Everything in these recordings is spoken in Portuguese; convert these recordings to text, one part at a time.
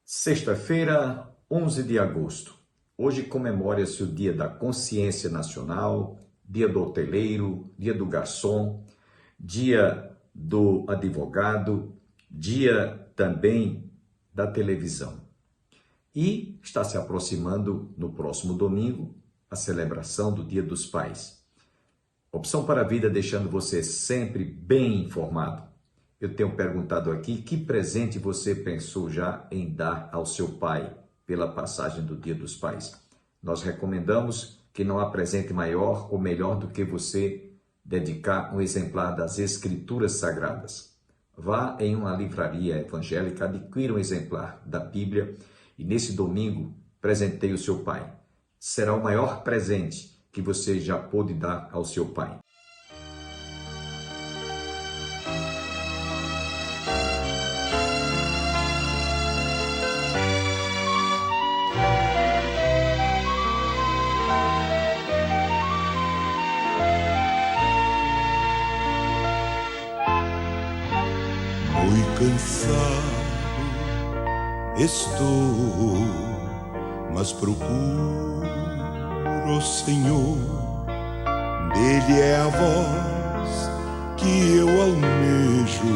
Sexta-feira, 11 de agosto. Hoje comemora-se o Dia da Consciência Nacional, Dia do Hoteleiro, Dia do Garçom, Dia do Advogado, Dia também da Televisão. E está se aproximando, no próximo domingo, a celebração do Dia dos Pais. Opção para a Vida deixando você sempre bem informado. Eu tenho perguntado aqui, que presente você pensou já em dar ao seu pai pela passagem do Dia dos Pais? Nós recomendamos que não há presente maior ou melhor do que você dedicar um exemplar das Escrituras Sagradas. Vá em uma livraria evangélica, adquira um exemplar da Bíblia e nesse domingo presenteie o seu pai. Será o maior presente que você já pôde dar ao seu pai. Cansado estou, mas procuro o Senhor. Dele é a voz que eu almejo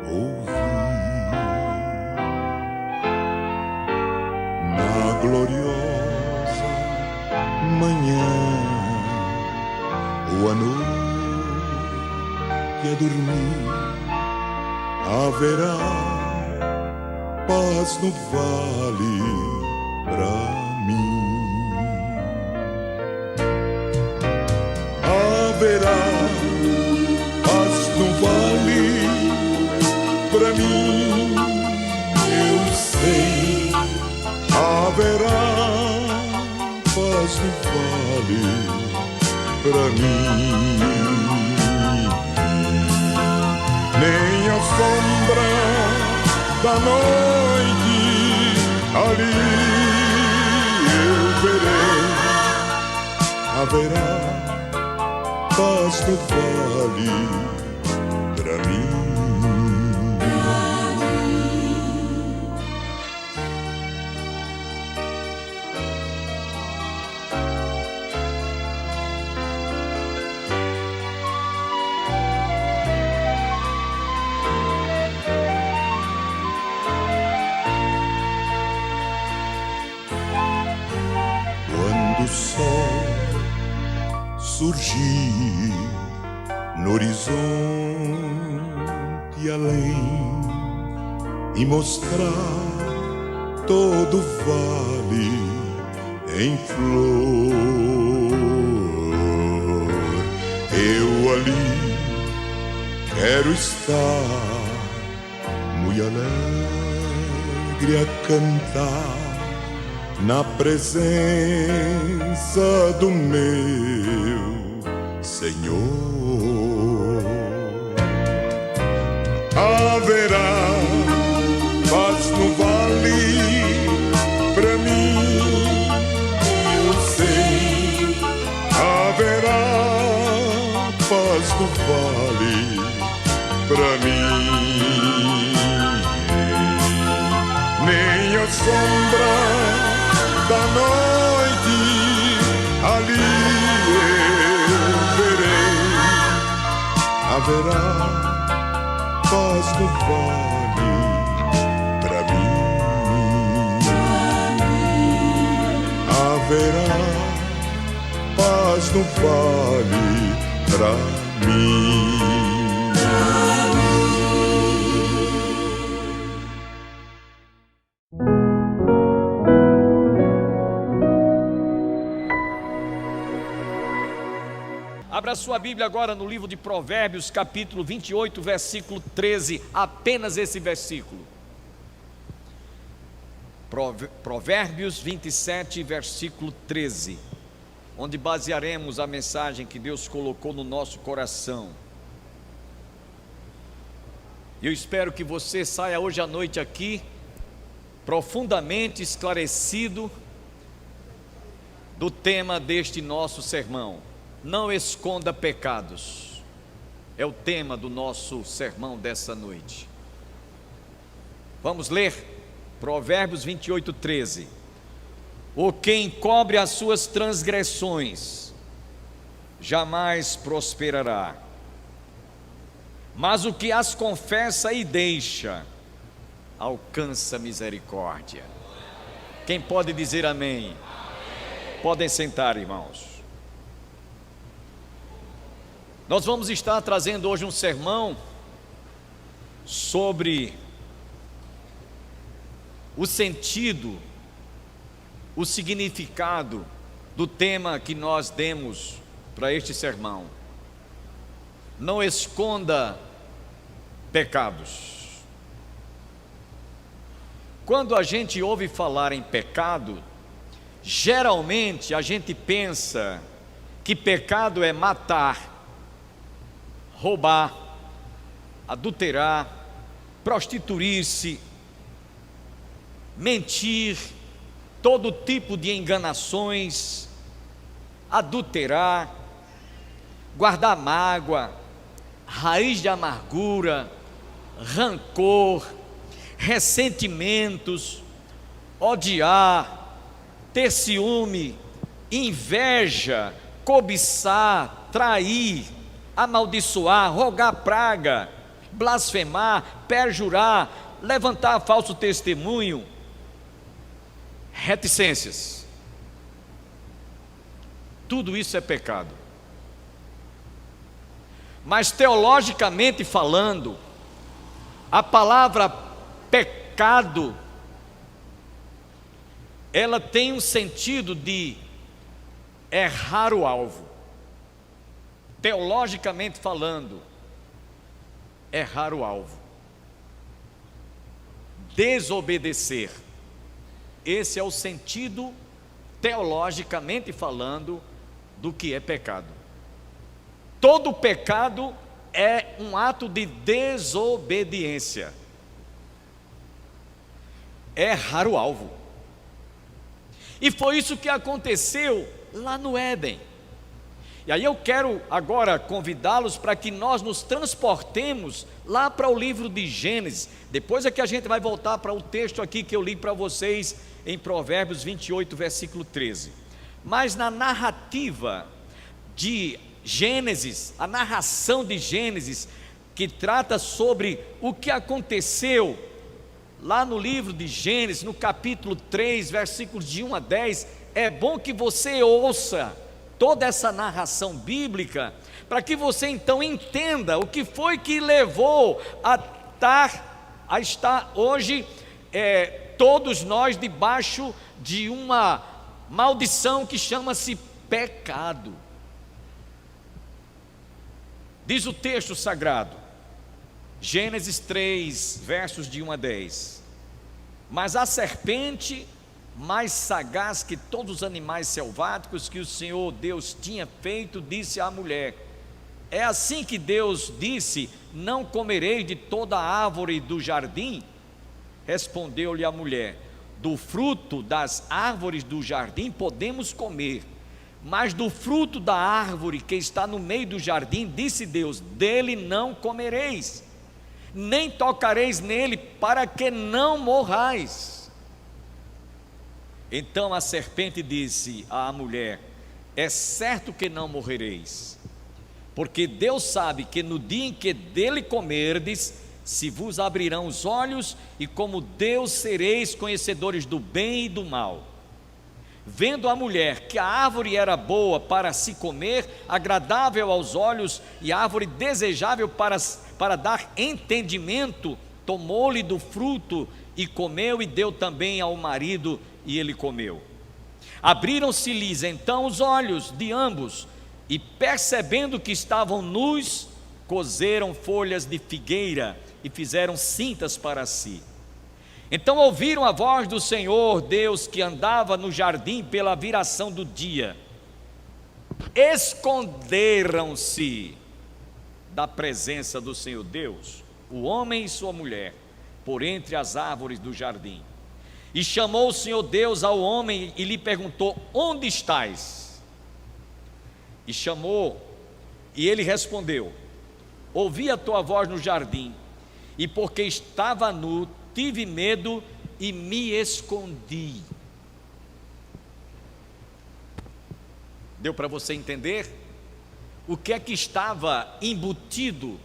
ouvir. Na gloriosa manhã ou à noite a dormir, haverá paz no vale pra mim. Haverá paz no vale pra mim, eu sei. Haverá paz no vale pra mim. Nem a sombra da noite ali eu verei. Haverá paz no vale pra mim. O sol surgir no horizonte além e mostrar todo o vale em flor. Eu ali quero estar muito alegre a cantar na presença do meu Senhor. Haverá paz no vale pra mim, eu sei. Haverá paz no vale pra mim. Nem a sombra da noite ali eu verei. Haverá paz no vale pra mim. Haverá paz no vale pra mim. Abra sua Bíblia agora no livro de Provérbios, capítulo 28, versículo 13, apenas esse versículo. Provérbios 27, versículo 13, onde basearemos a mensagem que Deus colocou no nosso coração. Eu espero que você saia hoje à noite aqui, profundamente esclarecido do tema deste nosso sermão. Não esconda pecados. É o tema do nosso sermão dessa noite. Vamos ler Provérbios 28, 13. O que encobre as suas transgressões jamais prosperará, mas o que as confessa e deixa alcança misericórdia. Quem pode dizer amém? Podem sentar, irmãos. Nós vamos estar trazendo hoje um sermão sobre o sentido, o significado do tema que nós demos para este sermão. Não esconda pecados. Quando a gente ouve falar em pecado, geralmente a gente pensa que pecado é matar, roubar, adulterar, prostituir-se, mentir, todo tipo de enganações, adulterar, guardar mágoa, raiz de amargura, rancor, ressentimentos, odiar, ter ciúme, inveja, cobiçar, trair, amaldiçoar, rogar praga, blasfemar, perjurar, levantar falso testemunho, reticências. Tudo isso é pecado. Mas teologicamente falando, a palavra pecado, ela tem um sentido de errar o alvo. Teologicamente falando, errar o alvo, desobedecer. Esse é o sentido, teologicamente falando, do que é pecado. Todo pecado é um ato de desobediência, é errar o alvo. E foi isso que aconteceu lá no Éden. E aí eu quero agora convidá-los para que nós nos transportemos lá para o livro de Gênesis. Depois é que a gente vai voltar para o texto aqui que eu li para vocês em Provérbios 28, versículo 13. Mas na narrativa de Gênesis, a narração de Gênesis, que trata sobre o que aconteceu lá no livro de Gênesis, no capítulo 3, versículos de 1 a 10, é bom que você ouça toda essa narração bíblica, para que você então entenda o que foi que levou a estar hoje todos nós debaixo de uma maldição que chama-se pecado. Diz o texto sagrado, Gênesis 3, versos de 1 a 10: Mas a serpente, mais sagaz que todos os animais selváticos que o Senhor Deus tinha feito, disse à mulher: É assim que Deus disse: Não comereis de toda a árvore do jardim? Respondeu-lhe a mulher: Do fruto das árvores do jardim podemos comer, mas do fruto da árvore que está no meio do jardim, disse Deus: Dele não comereis, nem tocareis nele, para que não morrais. Então a serpente disse à mulher: É certo que não morrereis, porque Deus sabe que no dia em que dele comerdes, se vos abrirão os olhos, e como Deus sereis conhecedores do bem e do mal. Vendo a mulher que a árvore era boa para se comer, agradável aos olhos, e árvore desejável para dar entendimento, tomou-lhe do fruto e comeu, e deu também ao marido, e ele comeu. Abriram-se-lhes então os olhos de ambos, e percebendo que estavam nus, coseram folhas de figueira e fizeram cintas para si. Então ouviram a voz do Senhor Deus que andava no jardim pela viração do dia. Esconderam-se da presença do Senhor Deus, o homem e sua mulher, por entre as árvores do jardim. E chamou o Senhor Deus ao homem e lhe perguntou: Onde estás? E chamou, e ele respondeu: Ouvi a tua voz no jardim, e porque estava nu, tive medo e me escondi. Deu para você entender o que é que estava embutido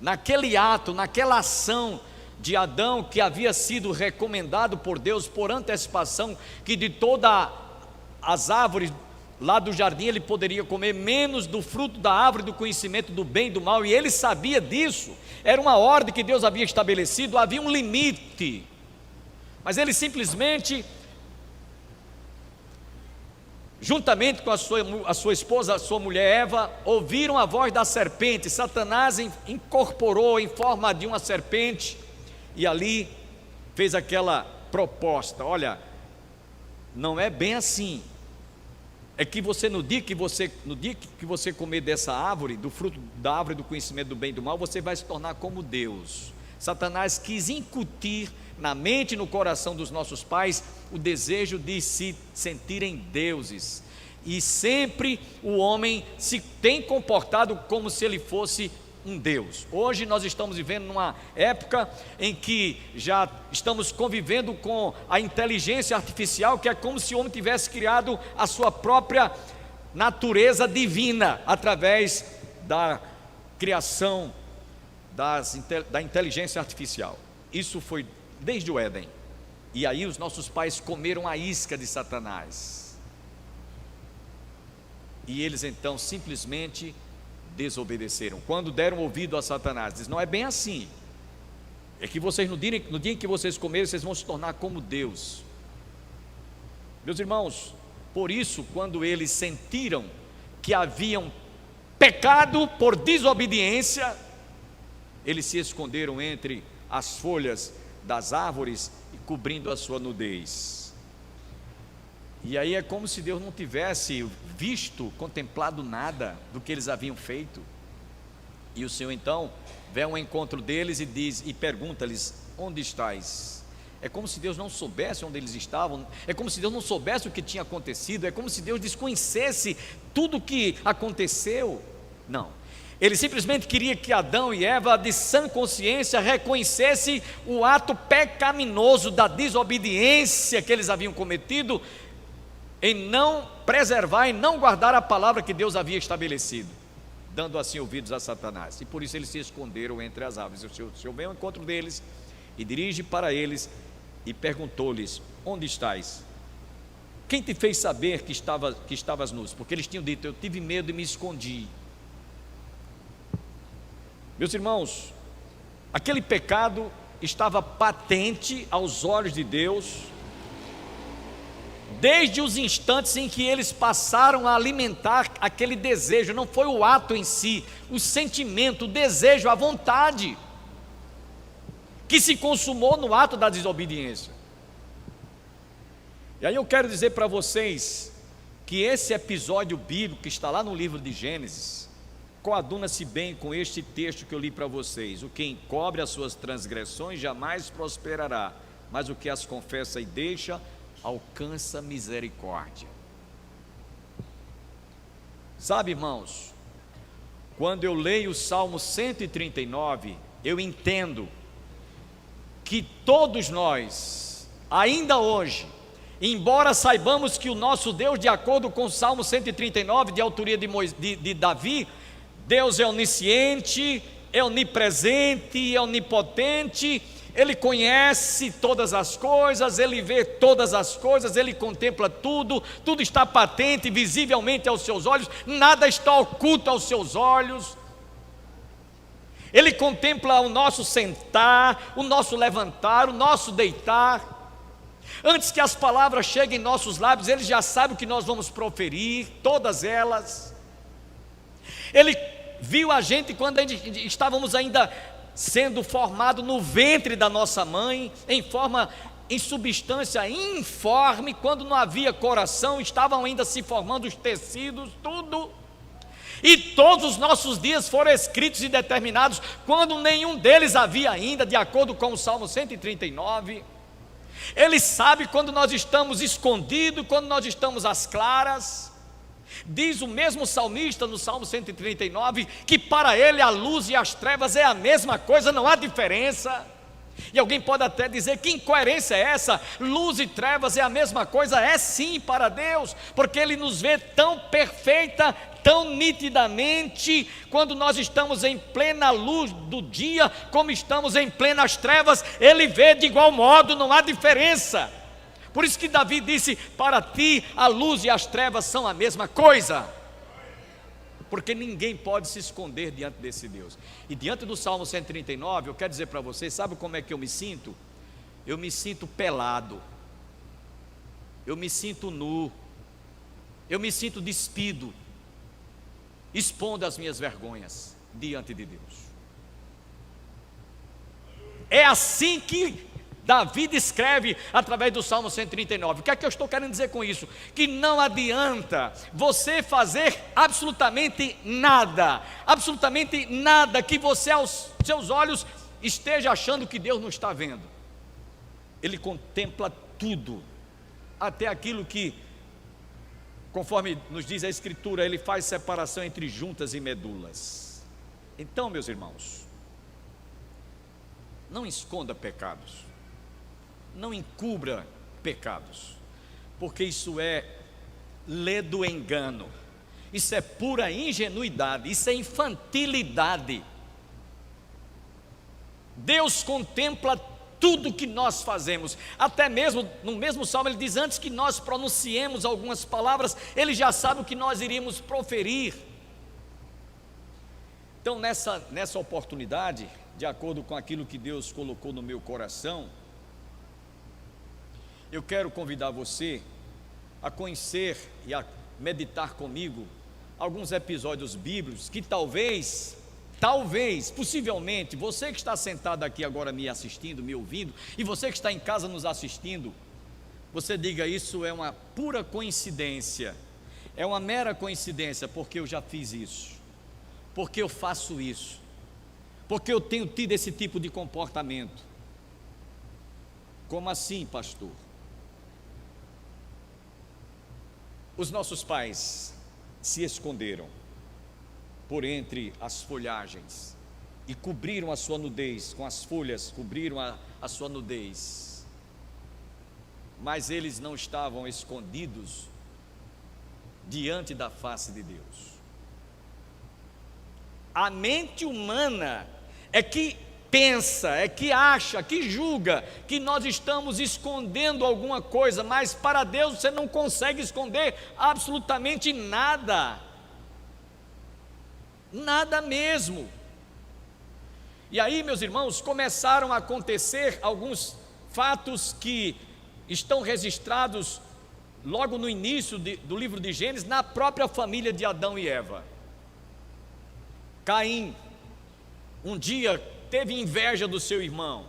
naquele ato, naquela ação de Adão, que havia sido recomendado por Deus por antecipação, que de todas as árvores lá do jardim ele poderia comer, menos do fruto da árvore do conhecimento do bem e do mal, e ele sabia disso. Era uma ordem que Deus havia estabelecido, havia um limite, mas ele simplesmente, juntamente com a sua esposa, a sua mulher Eva, ouviram a voz da serpente. Satanás incorporou em forma de uma serpente e ali fez aquela proposta: olha, não é bem assim, é que você, no dia que você comer dessa árvore, do fruto da árvore do conhecimento do bem e do mal, você vai se tornar como Deus. Satanás quis incutir na mente e no coração dos nossos pais o desejo de se sentirem deuses, e sempre o homem se tem comportado como se ele fosse um Deus. Hoje nós estamos vivendo numa época em que já estamos convivendo com a inteligência artificial, que é como se o homem tivesse criado a sua própria natureza divina através da criação da inteligência artificial. Isso foi desde o Éden, e aí os nossos pais comeram a isca de Satanás, e eles então simplesmente desobedeceram. Quando deram ouvido a Satanás, diz: não é bem assim, é que vocês no dia em que vocês comerem, vocês vão se tornar como Deus. Meus irmãos, por isso, quando eles sentiram que haviam pecado por desobediência, eles se esconderam entre as folhas das árvores e cobrindo a sua nudez. E aí é como se Deus não tivesse visto, contemplado nada do que eles haviam feito. E o Senhor então vem ao encontro deles e pergunta-lhes: onde estais? É como se Deus não soubesse onde eles estavam, é como se Deus não soubesse o que tinha acontecido, é como se Deus desconhecesse tudo o que aconteceu. Não, ele simplesmente queria que Adão e Eva, de sã consciência, reconhecessem o ato pecaminoso da desobediência que eles haviam cometido, em não preservar, em não guardar a palavra que Deus havia estabelecido, dando assim ouvidos a Satanás. E por isso eles se esconderam entre as árvores. O Senhor vem ao encontro deles e dirige para eles e perguntou-lhes: onde estais? Quem te fez saber que estavas nus? Porque eles tinham dito: eu tive medo e me escondi. Meus irmãos, aquele pecado estava patente aos olhos de Deus, desde os instantes em que eles passaram a alimentar aquele desejo. Não foi o ato em si, o sentimento, o desejo, a vontade, que se consumou no ato da desobediência. E aí eu quero dizer para vocês que esse episódio bíblico que está lá no livro de Gênesis coaduna-se bem com este texto que eu li para vocês: o que encobre as suas transgressões jamais prosperará, mas o que as confessa e deixa alcança misericórdia. Sabe, irmãos, quando eu leio o Salmo 139, eu entendo que todos nós, ainda hoje, embora saibamos que o nosso Deus, de acordo com o Salmo 139, de autoria de Davi, Deus é onisciente, é onipresente, é onipotente, Ele conhece todas as coisas, Ele vê todas as coisas, Ele contempla tudo, tudo está patente, visivelmente aos seus olhos, nada está oculto aos seus olhos. Ele contempla o nosso sentar, o nosso levantar, o nosso deitar. Antes que as palavras cheguem em nossos lábios, Ele já sabe o que nós vamos proferir, todas elas. Ele viu a gente quando estávamos ainda sendo formado no ventre da nossa mãe, em substância informe, quando não havia coração, estavam ainda se formando os tecidos, tudo. E todos os nossos dias foram escritos e determinados, quando nenhum deles havia ainda, de acordo com o Salmo 139. Ele sabe quando nós estamos escondidos, quando nós estamos às claras. Diz o mesmo salmista no Salmo 139, que para ele a luz e as trevas é a mesma coisa, não há diferença. E alguém pode até dizer: que incoerência é essa? Luz e trevas é a mesma coisa? É sim para Deus, porque Ele nos vê tão perfeita, tão nitidamente, quando nós estamos em plena luz do dia, como estamos em plenas trevas, Ele vê de igual modo, não há diferença. Por isso que Davi disse: para ti a luz e as trevas são a mesma coisa. Porque ninguém pode se esconder diante desse Deus. E diante do Salmo 139, eu quero dizer para vocês, sabe como é que eu me sinto? Eu me sinto pelado, eu me sinto nu, eu me sinto despido, expondo as minhas vergonhas diante de Deus. É assim que Davi descreve através do Salmo 139. O que é que eu estou querendo dizer com isso? Que não adianta você fazer absolutamente nada que você aos seus olhos esteja achando que Deus não está vendo. Ele contempla tudo, até aquilo que, conforme nos diz a Escritura, Ele faz separação entre juntas e medulas. Então, meus irmãos, não esconda pecados, não encubra pecados, porque isso é ledo engano, isso é pura ingenuidade, isso é infantilidade. Deus contempla tudo que nós fazemos, até mesmo no mesmo salmo ele diz: antes que nós pronunciemos algumas palavras, Ele já sabe o que nós iríamos proferir. Então nessa oportunidade, de acordo com aquilo que Deus colocou no meu coração, eu quero convidar você a conhecer e a meditar comigo alguns episódios bíblicos que talvez, possivelmente, você que está sentado aqui agora me assistindo, me ouvindo, e você que está em casa nos assistindo, você diga: isso é uma pura coincidência, é uma mera coincidência, porque eu já fiz isso, porque eu faço isso, porque eu tenho tido esse tipo de comportamento. Como assim, pastor? Os nossos pais se esconderam por entre as folhagens e cobriram a sua nudez, com as folhas cobriram a sua nudez, mas eles não estavam escondidos diante da face de Deus. A mente humana é que pensa, é que acha, que julga que nós estamos escondendo alguma coisa, mas para Deus você não consegue esconder absolutamente nada, nada mesmo. E aí, meus irmãos, começaram a acontecer alguns fatos que estão registrados logo no início do livro de Gênesis, na própria família de Adão e Eva. Caim, um dia, teve inveja do seu irmão,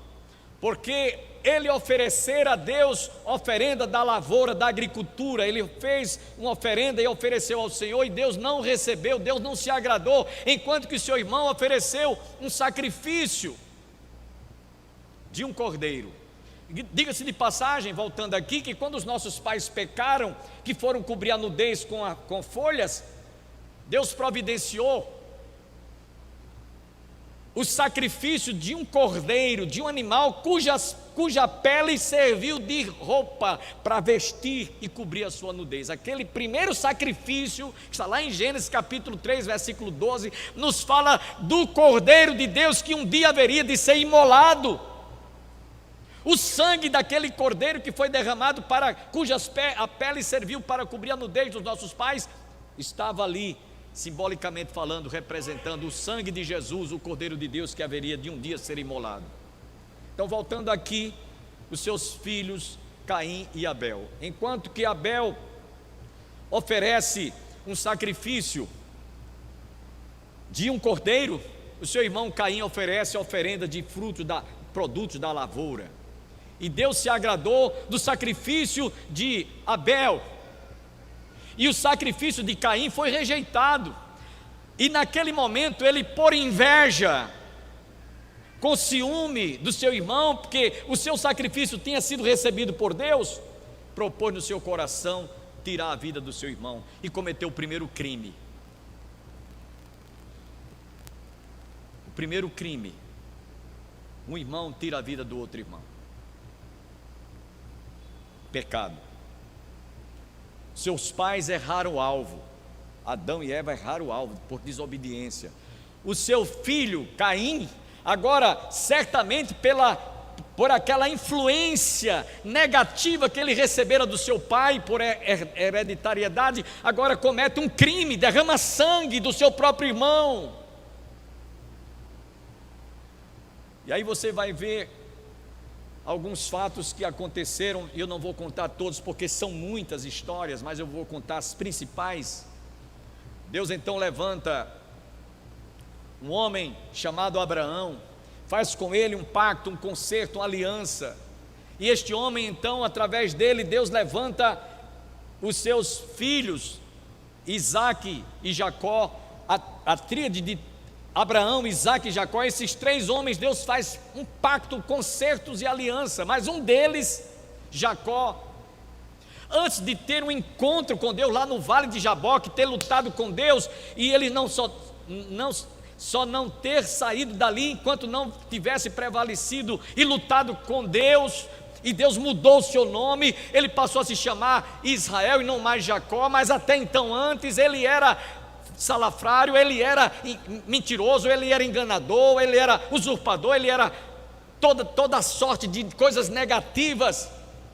porque ele oferecera a Deus oferenda da lavoura, da agricultura. Ele fez uma oferenda e ofereceu ao Senhor, e Deus não recebeu, Deus não se agradou, enquanto que o seu irmão ofereceu um sacrifício de um cordeiro. Diga-se de passagem, voltando aqui, que quando os nossos pais pecaram, que foram cobrir a nudez com folhas, Deus providenciou o sacrifício de um cordeiro, de um animal cuja pele serviu de roupa para vestir e cobrir a sua nudez. Aquele primeiro sacrifício, que está lá em Gênesis capítulo 3, versículo 12, nos fala do cordeiro de Deus que um dia haveria de ser imolado. O sangue daquele cordeiro que foi derramado, a pele serviu para cobrir a nudez dos nossos pais, estava ali, simbolicamente falando, representando o sangue de Jesus, o Cordeiro de Deus que haveria de um dia ser imolado. Então, voltando aqui, os seus filhos Caim e Abel. Enquanto que Abel oferece um sacrifício de um cordeiro, o seu irmão Caim oferece a oferenda de produtos da lavoura. E Deus se agradou do sacrifício de Abel, e o sacrifício de Caim foi rejeitado. E naquele momento ele, por inveja, com ciúme do seu irmão, porque o seu sacrifício tinha sido recebido por Deus, propôs no seu coração tirar a vida do seu irmão e cometeu o primeiro crime. O primeiro crime um irmão tira a vida do outro irmão. Pecado. Seus pais erraram o alvo. Adão e Eva erraram o alvo por desobediência. O seu filho Caim, agora certamente por aquela influência negativa que ele recebera do seu pai, por hereditariedade, agora comete um crime, derrama sangue do seu próprio irmão. E aí você vai ver alguns fatos que aconteceram, e eu não vou contar todos porque são muitas histórias, mas eu vou contar as principais. Deus então levanta um homem chamado Abraão, faz com ele um pacto, um concerto, uma aliança, e este homem então, através dele, Deus levanta os seus filhos, Isaque e Jacó, a tríade de Abraão, Isaque e Jacó. Esses três homens, Deus faz um pacto, concertos e aliança, mas um deles, Jacó, antes de ter um encontro com Deus lá no vale de Jaboque, ter lutado com Deus, e ele só não ter saído dali enquanto não tivesse prevalecido e lutado com Deus, e Deus mudou o seu nome, ele passou a se chamar Israel e não mais Jacó, mas até então antes ele era salafrário, ele era mentiroso, ele era enganador, ele era usurpador, ele era toda sorte de coisas negativas.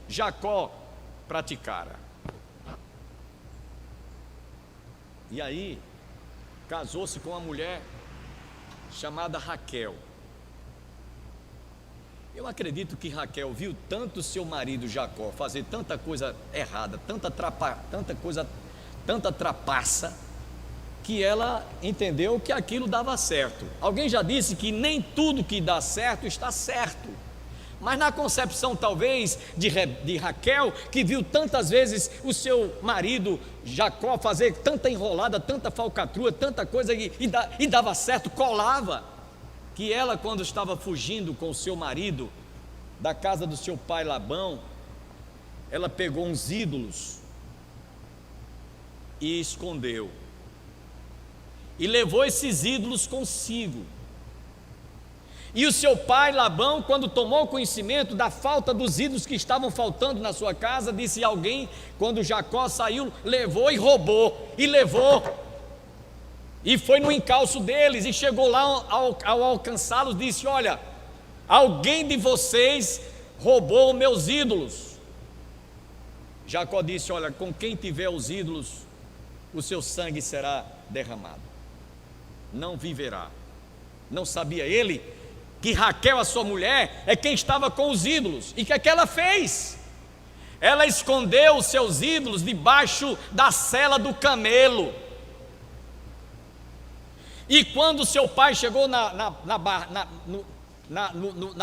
Jacó praticara. E aí casou-se com uma mulher chamada Raquel. Eu acredito que Raquel viu tanto seu marido Jacó fazer tanta coisa errada, tanta trapaça, que ela entendeu que aquilo dava certo. Alguém já disse que nem tudo que dá certo está certo, mas na concepção talvez de Raquel, que viu tantas vezes o seu marido Jacó fazer tanta enrolada, tanta falcatrua, tanta coisa e dava certo, colava, que ela, quando estava fugindo com o seu marido da casa do seu pai Labão, ela pegou uns ídolos e escondeu, e levou esses ídolos consigo. E o seu pai Labão, quando tomou conhecimento da falta dos ídolos que estavam faltando na sua casa, disse a alguém, quando Jacó saiu, levou e roubou, e levou, e foi no encalço deles, e chegou lá ao alcançá-los, disse: olha, alguém de vocês roubou meus ídolos. Jacó disse: olha, com quem tiver os ídolos, o seu sangue será derramado, não viverá. Não sabia ele que Raquel, a sua mulher, é quem estava com os ídolos. E o que é que ela fez? Ela escondeu os seus ídolos debaixo da sela do camelo. E quando seu pai chegou na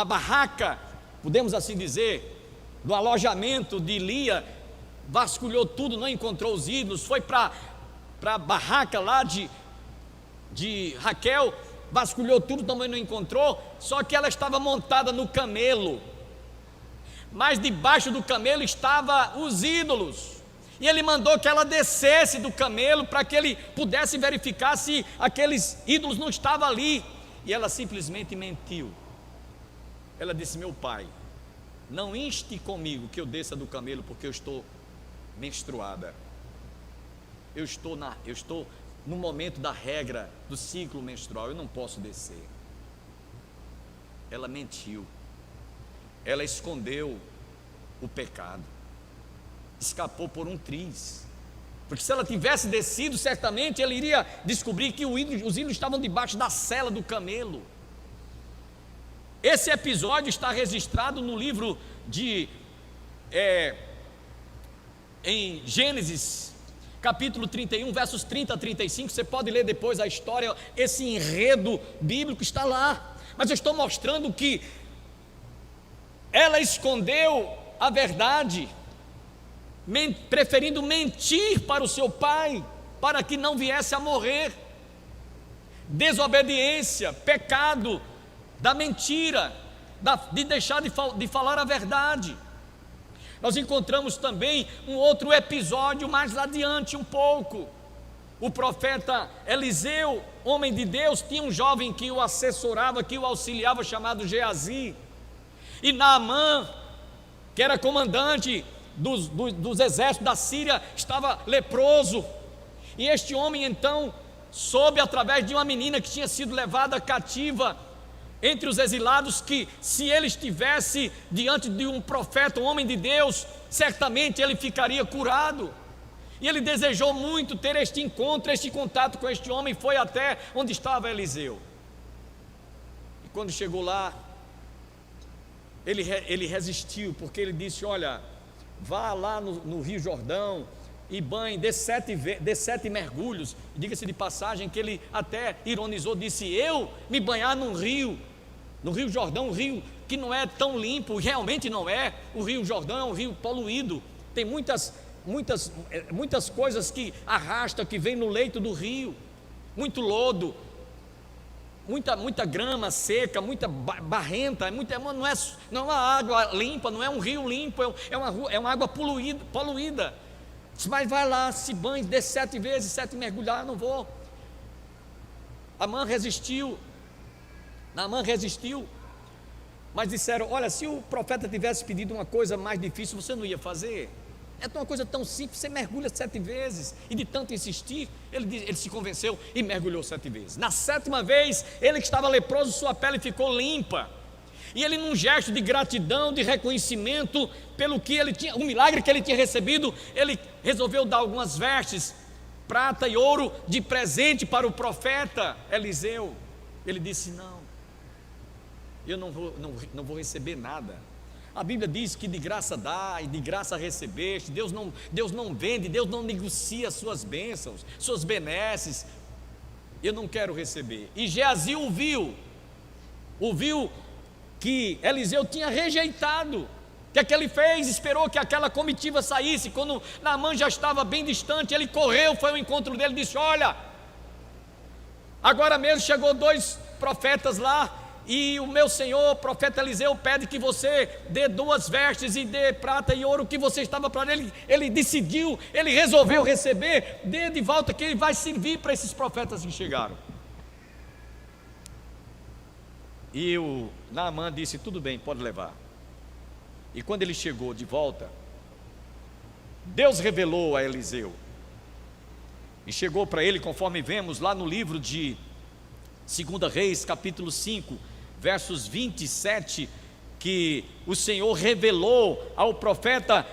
barraca, podemos assim dizer, no alojamento de Lia, vasculhou tudo, não encontrou os ídolos, foi para a barraca lá de Raquel, vasculhou tudo, também não encontrou, só que ela estava montada no camelo, mas debaixo do camelo estavam os ídolos, e ele mandou que ela descesse do camelo, para que ele pudesse verificar se aqueles ídolos não estavam ali, e ela simplesmente mentiu. Ela disse: meu pai, não inste comigo que eu desça do camelo, porque eu estou menstruada, eu estou no momento da regra do ciclo menstrual, eu não posso descer. Ela mentiu, ela escondeu o pecado, escapou por um triz, porque se ela tivesse descido, certamente ela iria descobrir que os ídolos estavam debaixo da sela do camelo. Esse episódio está registrado no livro em Gênesis, capítulo 31, versos 30 a 35, você pode ler depois a história, esse enredo bíblico está lá, mas eu estou mostrando que ela escondeu a verdade, preferindo mentir para o seu pai, para que não viesse a morrer. Desobediência, pecado da mentira, de deixar de falar a verdade. Nós encontramos também um outro episódio mais adiante um pouco, o profeta Eliseu, homem de Deus, tinha um jovem que o assessorava, que o auxiliava, chamado Geazi. E Naamã, que era comandante dos exércitos da Síria, estava leproso. E este homem então soube, através de uma menina que tinha sido levada cativa entre os exilados, que se ele estivesse diante de um profeta, um homem de Deus, certamente ele ficaria curado. E ele desejou muito ter este encontro, este contato com este homem. Foi até onde estava Eliseu. E quando chegou lá, ele resistiu, porque ele disse: olha, vá lá no Rio Jordão e banhe, dê 7 mergulhos. Diga-se de passagem que ele até ironizou, disse: eu me banhar no Rio Jordão, um rio que não é tão limpo. Realmente não é. O Rio Jordão é um rio poluído, tem muitas coisas que arrasta, que vem no leito do rio, muito lodo, muita grama seca, muita barrenta, não é uma água limpa, não é um rio limpo, é uma água poluída. Mas vai lá, se banhe, dê 7 vezes, 7 mergulhar. Não vou. Naamã resistiu, mas disseram: olha, se o profeta tivesse pedido uma coisa mais difícil, você não ia fazer? É uma coisa tão simples, você mergulha 7 vezes. E de tanto insistir, ele se convenceu e mergulhou 7 vezes. Na 7ª vez, ele que estava leproso, sua pele ficou limpa. E ele, num gesto de gratidão, de reconhecimento pelo que ele tinha, o milagre que ele tinha recebido, ele resolveu dar algumas vestes, prata e ouro, de presente para o profeta Eliseu. Ele disse: não, eu não vou receber nada. A Bíblia diz que de graça dá e de graça recebeste. Deus não vende, Deus não negocia suas bênçãos, suas benesses. Eu não quero receber. E Geazi ouviu que Eliseu tinha rejeitado. O que é que ele fez? Esperou que aquela comitiva saísse. Quando Naamã já estava bem distante, ele correu, foi ao encontro dele e disse: olha, agora mesmo chegou 2 profetas lá, e o meu senhor, o profeta Eliseu, pede que você dê 2 vestes e dê prata e ouro que você estava para ele. Ele decidiu, ele resolveu receber. Dê de volta, que ele vai servir para esses profetas que chegaram. E o Naamã disse: tudo bem, pode levar. E quando ele chegou de volta, Deus revelou a Eliseu e chegou para ele, conforme vemos lá no livro de 2 Reis, capítulo 5, versos 27, que o Senhor revelou ao profeta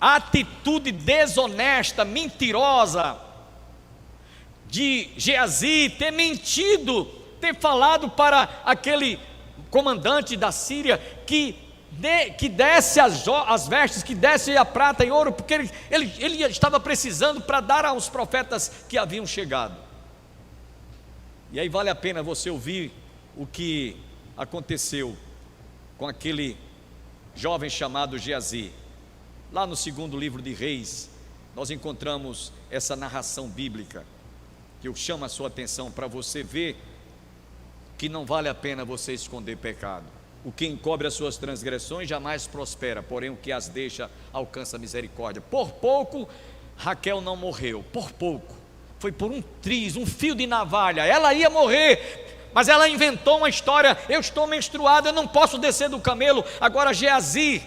a atitude desonesta, mentirosa de Geazi, ter mentido, ter falado para aquele comandante da Síria que desse as vestes, que desse a prata e ouro, porque ele estava precisando para dar aos profetas que haviam chegado. E aí vale a pena você ouvir o que aconteceu com aquele jovem chamado Geazi. Lá no 2º livro de Reis, nós encontramos essa narração bíblica, que eu chamo a sua atenção para você ver que não vale a pena você esconder pecado. O que encobre as suas transgressões jamais prospera, porém o que as deixa alcança misericórdia. Por pouco Raquel não morreu, por pouco. Foi por um triz, um fio de navalha. Ela ia morrer, mas ela inventou uma história: eu estou menstruada, eu não posso descer do camelo. Agora Geazi,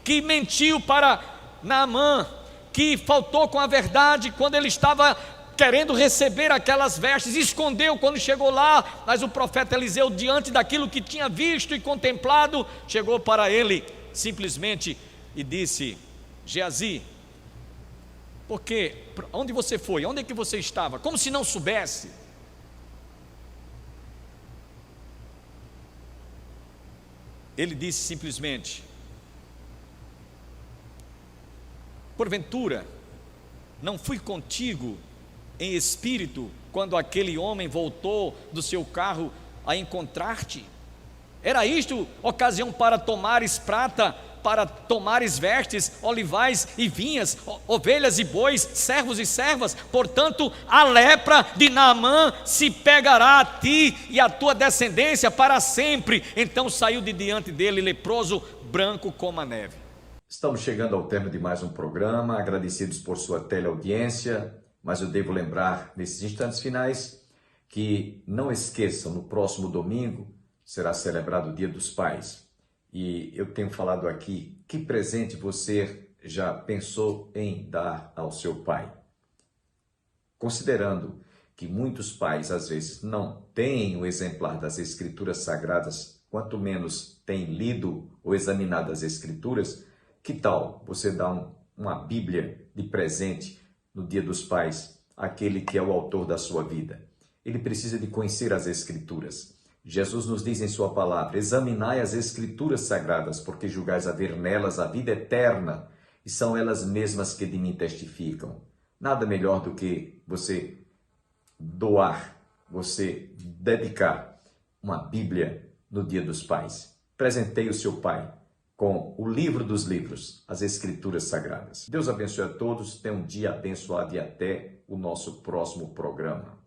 que mentiu para Naamã, que faltou com a verdade quando ele estava querendo receber aquelas vestes, escondeu quando chegou lá. Mas o profeta Eliseu, diante daquilo que tinha visto e contemplado, chegou para ele simplesmente e disse: Geazi, porque onde você foi? Onde é que você estava? Como se não soubesse. Ele disse simplesmente: porventura não fui contigo em espírito quando aquele homem voltou do seu carro a encontrar-te? Era isto ocasião para tomares prata, para tomares vestes, olivais e vinhas, ovelhas e bois, servos e servas? Portanto, a lepra de Naamã se pegará a ti e a tua descendência para sempre. Então saiu de diante dele leproso, branco como a neve. Estamos chegando ao término de mais um programa, agradecidos por sua teleaudiência. mas eu devo lembrar, nesses instantes finais, que não esqueçam, no próximo domingo será celebrado o Dia dos Pais. E eu tenho falado aqui, que presente você já pensou em dar ao seu pai? Considerando que muitos pais, às vezes, não têm o exemplar das Escrituras Sagradas, quanto menos têm lido ou examinado as Escrituras, que tal você dar uma Bíblia de presente no Dia dos Pais, àquele que é o autor da sua vida? Ele precisa de conhecer as Escrituras. Jesus nos diz em sua palavra: examinai as Escrituras Sagradas, porque julgais haver nelas a vida eterna, e são elas mesmas que de mim testificam. Nada melhor do que você doar, você dedicar uma Bíblia no Dia dos Pais. Presenteie o seu pai com o livro dos livros, as Escrituras Sagradas. Deus abençoe a todos, tenha um dia abençoado e até o nosso próximo programa.